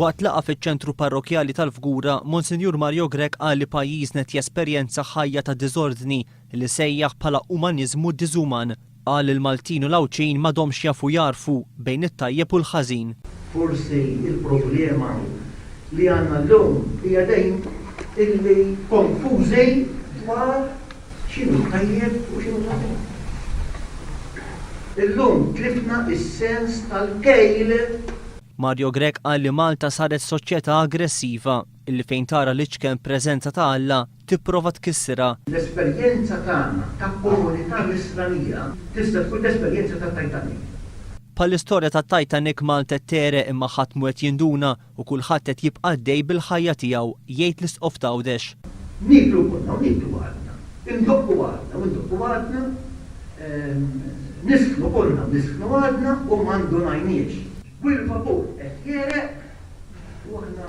Waqt laqa fiċ-ċentru parrokjali tal-Fgura, Monsinjur Mario Grech qal li pajjiżna jesperjenza ħajja ta' diżordni li sejjaħ bħala umaniżmu diżuman. Qal il-Maltin u l-Awċin m'għadhomx jafu jarfu bejn it-tajjeb u l-ħażin. Forsi il-problema li għandna llum hija dejjem illi konfużi dwar x'inhu tajjeb u x'inhu ħażin. Illum tlifna is-sens tal-kejl. Mario Grech qal li Malta saret soċjetà aggressiva illi fejn tara l-iċken preżenza ta' Alla tipprova tkissirha. L-esperjenza tagħna ta' komunità nisranija tista' tkun l-esperjenza ta' Titanic. Pal-istorja ta' Titanic Malta tere imma ħadd mu qed jinduna u kulħadd qed jibqa' dej bil-ħajja tiegħu jgħid l-isqof Tawdex. Niklu konna u niklu għadna, indokku għadna u ndokku għadna, nisknu konna u nisknu għadna u mandunajniex. Bil-vapur qed jereq u aħna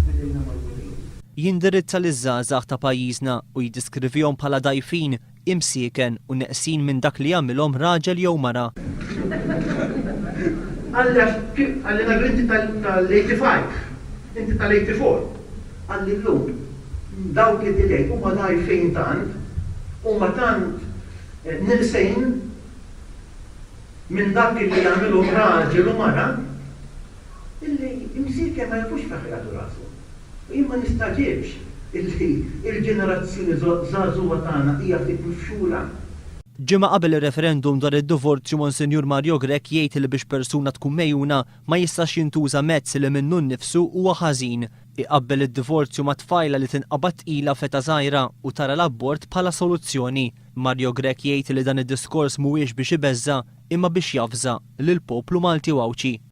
bidejna mal-għulin. Jindirizza liż-żgħażagħ ta' pajjiżna u jiddiskrivihom bħala dajfin, imsieken u neqsin minn dak li jagħmilhom raġel jew mara. Għalli inti tal-85, inti tal-84, għalli l-lum dawk li dilejk huma dajfin tant u ma tant neqsejn minn dak li jagħmilhom raġel u mara illi imsieken ma jafux faħratu rasu. Imma nistaġibx illi il-ġenerazzjoni żagħżugħa tagħna hija ftit mifxula. Ġimgħa qabel ir-referendum dwar id-divorzju Monsinjur Mario Grech jgħid li biex persuna tkun mejjuna ma jistax jintuża mezz li minnu nnifsu huwa ħażin. Iqabbel id-divorzju ma' tfajla li tinqabad ilha feta żgħira u tara l-abbort bħala soluzzjoni. Mario Grech jgħid li dan id-diskors mhuwiex biex ibeżza imma biex jafża lill-poplu Malti u Awċi.